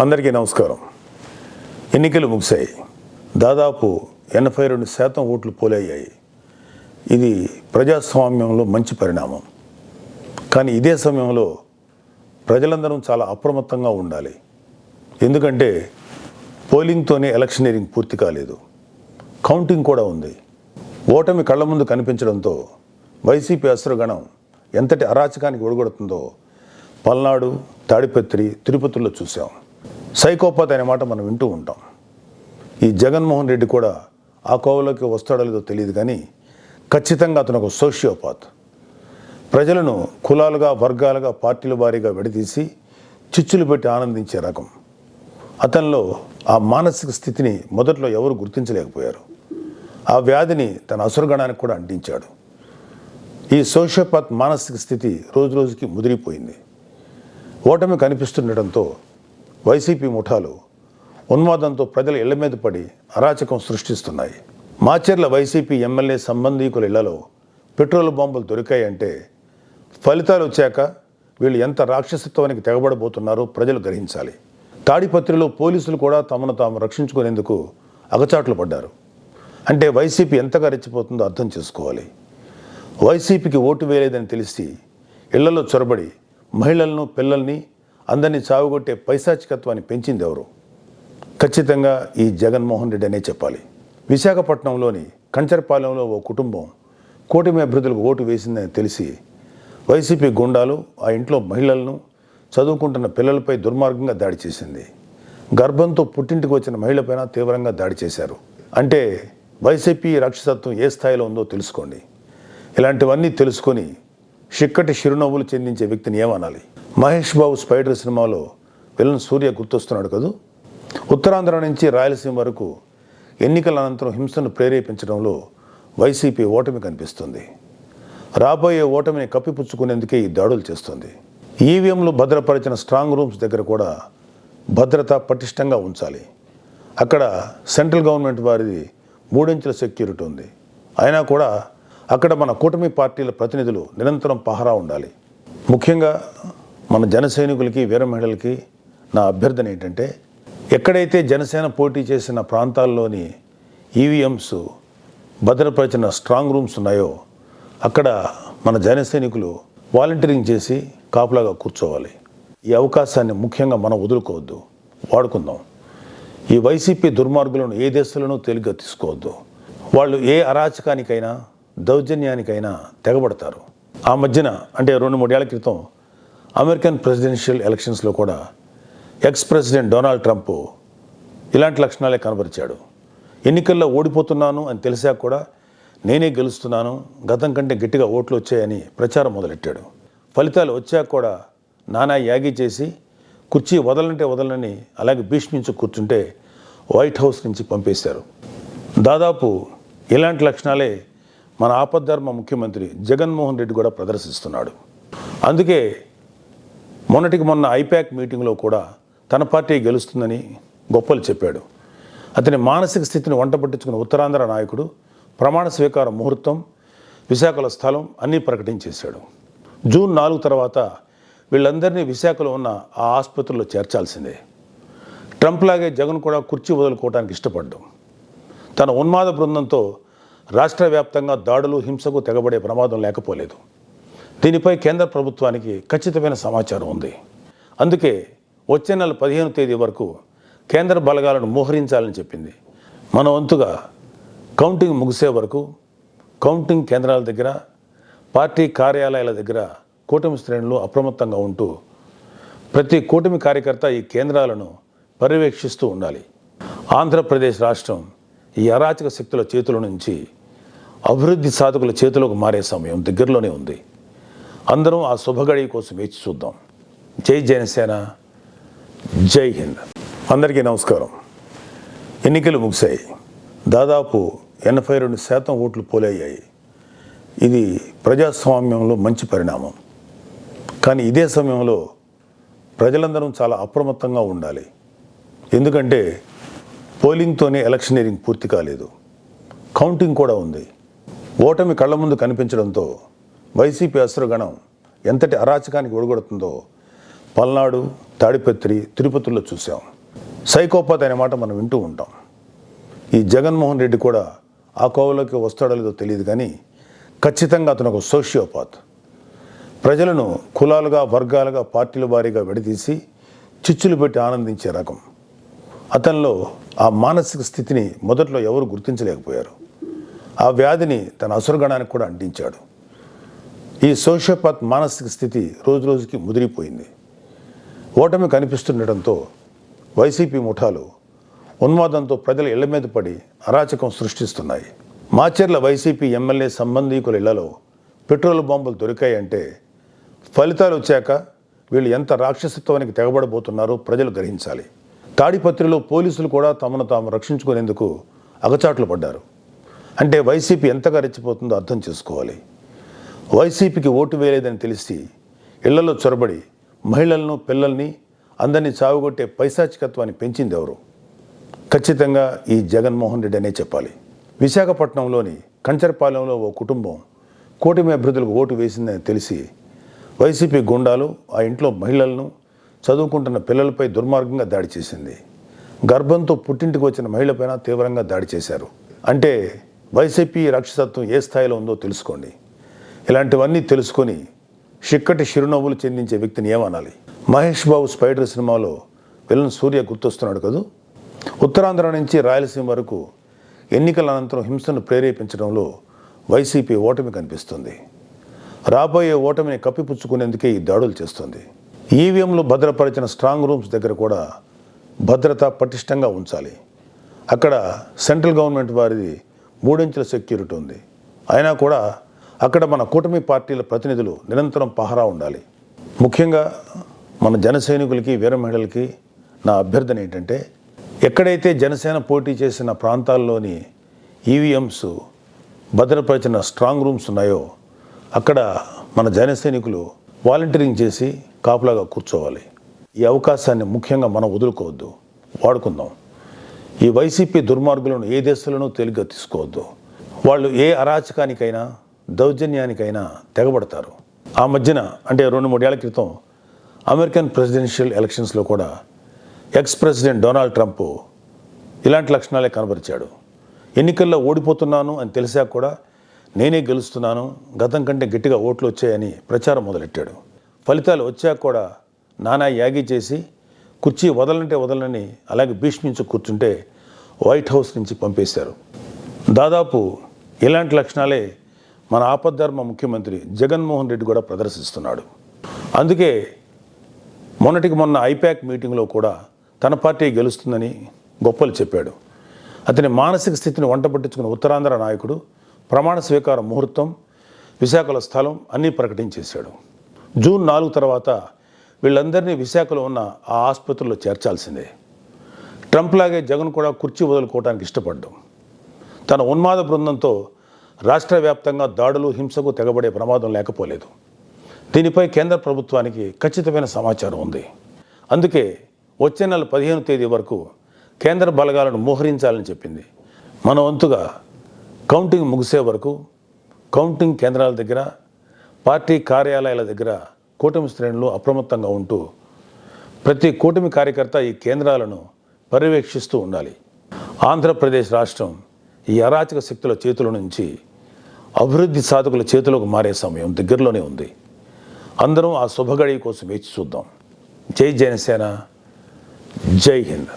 అందరికీ నమస్కారం. ఎన్నికలు ముగిశాయి. దాదాపు 82% ఓట్లు పోలయ్యాయి. ఇది ప్రజాస్వామ్యంలో మంచి పరిణామం. కానీ ఇదే సమయంలో ప్రజలందరూ చాలా అప్రమత్తంగా ఉండాలి. ఎందుకంటే పోలింగ్తోనే ఎలక్షనీరింగ్ పూర్తి కాలేదు, కౌంటింగ్ కూడా ఉంది. ఓటమి కళ్ళ ముందు కనిపించడంతో వైసీపీ అసురగణం ఎంతటి అరాచకానికి ఒడిగొడుతుందో పల్నాడు, తాడిపత్రి, తిరుపతిలో చూసాం. సైకోపాత్ అనే మాట మనం వింటూ ఉంటాం. ఈ జగన్మోహన్ రెడ్డి కూడా ఆ కోవలోకి వస్తాడో లేదో తెలియదు, కానీ ఖచ్చితంగా అతను ఒక సోషియోపాత్. ప్రజలను కులాలుగా, వర్గాలుగా, పార్టీల వారీగా విడదీసి చిచ్చులు పెట్టి ఆనందించే రకం. అతనిలో ఆ మానసిక స్థితిని మొదట్లో ఎవరు గుర్తించలేకపోయారు. ఆ వ్యాధిని తన అసురగణానికి కూడా అంటించాడు. ఈ సోషియోపాత్ మానసిక స్థితి రోజు రోజుకి ముదిరిపోయింది. ఓటమి కనిపిస్తుండటంతో వైసీపీ ముఠాలు ఉన్మాదంతో ప్రజల ఇళ్ల మీద పడి అరాచకం సృష్టిస్తున్నాయి. మాచర్ల వైసీపీ ఎమ్మెల్యే సంబంధీకుల ఇళ్లలో పెట్రోల్ బాంబులు దొరికాయంటే ఫలితాలు వచ్చాక వీళ్ళు ఎంత రాక్షసత్వానికి తెగబడబోతున్నారో ప్రజలు గ్రహించాలి. తాడిపత్రిలో పోలీసులు కూడా తమను తాము రక్షించుకునేందుకు అగచాట్లు పడ్డారు. అంటే వైసీపీ ఎంతగా రెచ్చిపోతుందో అర్థం చేసుకోవాలి. వైసీపీకి ఓటు వేయలేదని తెలిసి ఇళ్లలో చొరబడి మహిళలను, పిల్లల్ని అందరినీ చావుగొట్టే పైశాచికత్వాన్ని పెంచింది ఎవరు? ఖచ్చితంగా ఈ జగన్మోహన్ రెడ్డి అనే చెప్పాలి. విశాఖపట్నంలోని కంచరపాలెంలో ఓ కుటుంబం కూటమి అభ్యర్థులకు ఓటు వేసిందని తెలిసి వైసీపీ గుండాలు ఆ ఇంట్లో మహిళలను, చదువుకుంటున్న పిల్లలపై దుర్మార్గంగా దాడి చేసింది. గర్భంతో పుట్టింటికి వచ్చిన మహిళపైన తీవ్రంగా దాడి చేశారు. అంటే వైసీపీ రాక్షసత్వం ఏ స్థాయిలో ఉందో తెలుసుకోండి. ఇలాంటివన్నీ తెలుసుకొని చిక్కటి చిరునవ్వులు చెందించే వ్యక్తిని ఏమనాలి? మహేష్ బాబు స్పైడర్ సినిమాలో విలన్ సూర్య గుర్తొస్తున్నాడు కదూ. ఉత్తరాంధ్ర నుంచి రాయలసీమ వరకు ఎన్నికల అనంతరం హింసను ప్రేరేపించడంలో వైసీపీ ఓటమి కనిపిస్తుంది. రాబోయే ఓటమిని కప్పిపుచ్చుకునేందుకే ఈ దాడులు చేస్తుంది. ఈవీఎంలు భద్రపరిచిన స్ట్రాంగ్ రూమ్స్ దగ్గర కూడా భద్రత పటిష్టంగా ఉంచాలి. అక్కడ సెంట్రల్ గవర్నమెంట్ వారిది 3 ఇంచుల సెక్యూరిటీ ఉంది. అయినా కూడా అక్కడ మన కూటమి పార్టీల ప్రతినిధులు నిరంతరం పహరా ఉండాలి. ముఖ్యంగా మన జన సైనికులకి, వీర మహిళలకి నా అభ్యర్థన ఏంటంటే, ఎక్కడైతే జనసేన పోటీ చేసిన ప్రాంతాల్లోని ఈవీఎంస్ భద్రపరిచిన స్ట్రాంగ్ రూమ్స్ ఉన్నాయో అక్కడ మన జన సైనికులు వాలంటీరింగ్ చేసి కాపులాగా కూర్చోవాలి. ఈ అవకాశాన్ని ముఖ్యంగా మనం వదులుకోవద్దు, వాడుకుందాం. ఈ వైసీపీ దుర్మార్గులను ఏ దేశంలోనూ తేలిగ్గా తీసుకోవద్దు. వాళ్ళు ఏ అరాచకానికైనా, దౌర్జన్యానికైనా తెగబడతారు. ఆ మధ్యన అంటే 2-3 ఏళ్ల క్రితం అమెరికన్ ప్రెసిడెన్షియల్ ఎలక్షన్స్లో కూడా ఎక్స్ ప్రెసిడెంట్ డొనాల్డ్ ట్రంప్ ఇలాంటి లక్షణాలే కనబరిచాడు. ఎన్నికల్లో ఓడిపోతున్నాను అని తెలిసాక కూడా నేనే గెలుస్తున్నాను, గతం కంటే గట్టిగా ఓట్లు వచ్చాయని ప్రచారం మొదలెట్టాడు. ఫలితాలు వచ్చాక కూడా నానా యాగి చేసి కుర్చీ వదలంటే వదలని అలాగే భీష్మించి కూర్చుంటే వైట్ హౌస్ నుంచి పంపేశారు. దాదాపు ఇలాంటి లక్షణాలే మన ఆపద్ధర్మ ముఖ్యమంత్రి జగన్మోహన్ రెడ్డి కూడా ప్రదర్శిస్తున్నాడు. అందుకే మొన్నటికి మొన్న ఐపాక్ మీటింగ్లో కూడా తన పార్టీ గెలుస్తుందని గొప్పలు చెప్పాడు. అతని మానసిక స్థితిని వంట పట్టించుకున్న ఉత్తరాంధ్ర నాయకుడు ప్రమాణ స్వీకార ముహూర్తం, విశాఖలో స్థలం అన్నీ ప్రకటించేశాడు. జూన్ 4 తర్వాత వీళ్ళందరినీ విశాఖలో ఉన్న ఆ ఆసుపత్రిలో చేర్చాల్సిందే. ట్రంప్ లాగే జగన్ కూడా కుర్చీ వదులుకోవడానికి ఇష్టపడ్డాం. తన ఉన్మాద బృందంతో రాష్ట్ర వ్యాప్తంగా దాడులు, హింసకు తెగబడే ప్రమాదం లేకపోలేదు. దీనిపై కేంద్ర ప్రభుత్వానికి ఖచ్చితమైన సమాచారం ఉంది. అందుకే వచ్చే నెల 15వ తేదీ వరకు కేంద్ర బలగాలను మోహరించాలని చెప్పింది. మన వంతుగా కౌంటింగ్ ముగిసే వరకు కౌంటింగ్ కేంద్రాల దగ్గర, పార్టీ కార్యాలయాల దగ్గర కూటమి శ్రేణులు అప్రమత్తంగా ఉంటూ ప్రతి కూటమి కార్యకర్త ఈ కేంద్రాలను పర్యవేక్షిస్తూ ఉండాలి. ఆంధ్రప్రదేశ్ రాష్ట్రం ఈ అరాచక శక్తుల చేతుల నుంచి అభివృద్ధి సాధకుల చేతిలోకి మారే సమయం దగ్గరలోనే ఉంది. అందరం ఆ శుభగడి కోసం వేచి చూద్దాం. జై జనసేన, జై హింద్. అందరికీ నమస్కారం. ఎన్నికలు ముగిశాయి. దాదాపు 82% ఓట్లు పోలయ్యాయి. ఇది ప్రజాస్వామ్యంలో మంచి పరిణామం. కానీ ఇదే సమయంలో ప్రజలందరూ చాలా అప్రమత్తంగా ఉండాలి. ఎందుకంటే పోలింగ్తోనే ఎలక్షనీరింగ్ పూర్తి కాలేదు, కౌంటింగ్ కూడా ఉంది. ఓటమి కళ్ళ ముందు కనిపించడంతో వైసీపీ అసురగణం ఎంతటి అరాచకానికి ఒడిగొడుతుందో పల్నాడు, తాడిపత్రి, తిరుపతిలో చూసాం. సైకోపాత్ అనే మాట మనం వింటూ ఉంటాం. ఈ జగన్మోహన్ రెడ్డి కూడా ఆ కోవలోకి వస్తాడో లేదో తెలియదు, కానీ ఖచ్చితంగా అతను ఒక సోషియోపాత్. ప్రజలను కులాలుగా, వర్గాలుగా, పార్టీల వారీగా విడదీసి చిచ్చులు పెట్టి ఆనందించే రకం. అతనిలో ఆ మానసిక స్థితిని మొదట్లో ఎవరు గుర్తించలేకపోయారు. ఆ వ్యాధిని తన అసురగణానికి కూడా అంటించాడు. ఈ సోషియోపాత్ మానసిక స్థితి రోజు రోజుకి ముదిరిపోయింది. ఓటమి కనిపిస్తుండటంతో వైసీపీ ముఠాలు ఉన్మాదంతో ప్రజల ఇళ్ల మీద పడి అరాచకం సృష్టిస్తున్నాయి. మాచర్ల వైసీపీ ఎమ్మెల్యే సంబంధీకుల ఇళ్లలో పెట్రోల్ బాంబులు దొరికాయంటే ఫలితాలు వచ్చాక వీళ్ళు ఎంత రాక్షసత్వానికి తెగబడబోతున్నారో ప్రజలు గ్రహించాలి. తాడిపత్రిలో పోలీసులు కూడా తమను తాము రక్షించుకునేందుకు అగచాట్లు పడ్డారు. అంటే వైసీపీ ఎంతగా రెచ్చిపోతుందో అర్థం చేసుకోవాలి. వైసీపీకి ఓటు వేయలేదని తెలిసి ఇళ్లలో చొరబడి మహిళలను, పిల్లల్ని అందరినీ చావుగొట్టే పైశాచికత్వాన్ని పెంచింది ఎవరు? ఖచ్చితంగా ఈ జగన్మోహన్ రెడ్డి అనే చెప్పాలి. విశాఖపట్నంలోని కంచరపాలెంలో ఓ కుటుంబం కూటమి అభ్యర్థులకు ఓటు వేసిందని తెలిసి వైసీపీ గుండాలు ఆ ఇంట్లో మహిళలను, చదువుకుంటున్న పిల్లలపై దుర్మార్గంగా దాడి చేసింది. గర్భంతో పుట్టింటికి వచ్చిన మహిళపైన తీవ్రంగా దాడి చేశారు. అంటే వైసీపీ రాక్షసత్వం ఏ స్థాయిలో ఉందో తెలుసుకోండి. ఇలాంటివన్నీ తెలుసుకొని చిక్కటి చిరునవ్వులు చెందించే వ్యక్తిని ఏమనాలి? మహేష్ బాబు స్పైడర్ సినిమాలో విలన్ సూర్య గుర్తొస్తున్నాడు కదూ. ఉత్తరాంధ్ర నుంచి రాయలసీమ వరకు ఎన్నికల అనంతరం హింసను ప్రేరేపించడంలో వైసీపీ ఓటమి కనిపిస్తుంది. రాబోయే ఓటమిని కప్పిపుచ్చుకునేందుకే ఈ దాడులు చేస్తుంది. ఈవీఎంలు భద్రపరిచిన స్ట్రాంగ్ రూమ్స్ దగ్గర కూడా భద్రత పటిష్టంగా ఉంచాలి. అక్కడ సెంట్రల్ గవర్నమెంట్ వారిది 3 ఇంచుల సెక్యూరిటీ ఉంది. అయినా కూడా అక్కడ మన కూటమి పార్టీల ప్రతినిధులు నిరంతరం పహరా ఉండాలి. ముఖ్యంగా మన జన సైనికులకి, వీర మహిళలకి నా అభ్యర్థన ఏంటంటే, ఎక్కడైతే జనసేన పోటీ చేసిన ప్రాంతాల్లోని ఈవీఎంస్ భద్రపరిచిన స్ట్రాంగ్ రూమ్స్ ఉన్నాయో అక్కడ మన జన సైనికులు వాలంటీరింగ్ చేసి కాపులాగా కూర్చోవాలి. ఈ అవకాశాన్ని ముఖ్యంగా మనం వదులుకోవద్దు, వాడుకుందాం. ఈ వైసీపీ దుర్మార్గులను ఏ దేశంలోనూ తేలిగ్గా తీసుకోవద్దు. వాళ్ళు ఏ అరాచకానికైనా, దౌర్జన్యానికైనా తెగబడతారు. ఆ మధ్యన అంటే 2-3 ఏళ్ల క్రితం అమెరికన్ ప్రెసిడెన్షియల్ ఎలక్షన్స్లో కూడా ఎక్స్ ప్రెసిడెంట్ డొనాల్డ్ ట్రంప్ ఇలాంటి లక్షణాలే కనబరిచాడు. ఎన్నికల్లో ఓడిపోతున్నాను అని తెలిసాక కూడా నేనే గెలుస్తున్నాను, గతం కంటే గట్టిగా ఓట్లు వచ్చాయని ప్రచారం మొదలెట్టాడు. ఫలితాలు వచ్చాక కూడా నానా యాగి చేసి కుర్చీ వదలంటే వదలని అలాగే భీష్మించి కూర్చుంటే వైట్ హౌస్ నుంచి పంపేశారు. దాదాపు ఇలాంటి లక్షణాలే మన ఆపద్ధర్మ ముఖ్యమంత్రి జగన్మోహన్ రెడ్డి కూడా ప్రదర్శిస్తున్నాడు. అందుకే మొన్నటికి మొన్న ఐపాక్ మీటింగ్లో కూడా తన పార్టీ గెలుస్తుందని గొప్పలు చెప్పాడు. అతని మానసిక స్థితిని వంట పట్టించుకున్న ఉత్తరాంధ్ర నాయకుడు ప్రమాణ స్వీకార ముహూర్తం, విశాఖలో స్థలం అన్నీ ప్రకటించేశాడు. జూన్ 4 తర్వాత వీళ్ళందరినీ విశాఖలో ఉన్న ఆ ఆసుపత్రిలో చేర్చాల్సిందే. ట్రంప్ లాగే జగన్ కూడా కుర్చీ వదులుకోవడానికి ఇష్టపడ్డాం. తన ఉన్మాద బృందంతో రాష్ట్ర వ్యాప్తంగా దాడులు, హింసకు తెగబడే ప్రమాదం లేకపోలేదు. దీనిపై కేంద్ర ప్రభుత్వానికి ఖచ్చితమైన సమాచారం ఉంది. అందుకే వచ్చే నెల 15వ తేదీ వరకు కేంద్ర బలగాలను మోహరించాలని చెప్పింది. మన వంతుగా కౌంటింగ్ ముగిసే వరకు కౌంటింగ్ కేంద్రాల దగ్గర, పార్టీ కార్యాలయాల దగ్గర కూటమి శ్రేణులు అప్రమత్తంగా ఉంటూ ప్రతి కూటమి కార్యకర్త ఈ కేంద్రాలను పర్యవేక్షిస్తూ ఉండాలి. ఆంధ్రప్రదేశ్ రాష్ట్రం ఈ అరాచక శక్తుల చేతుల నుంచి అభివృద్ధి సాధకుల చేతులకు మారే సమయం దగ్గరలోనే ఉంది. అందరం ఆ శుభగడి కోసం వేచి చూద్దాం. జై జనసేన, జై హింద్.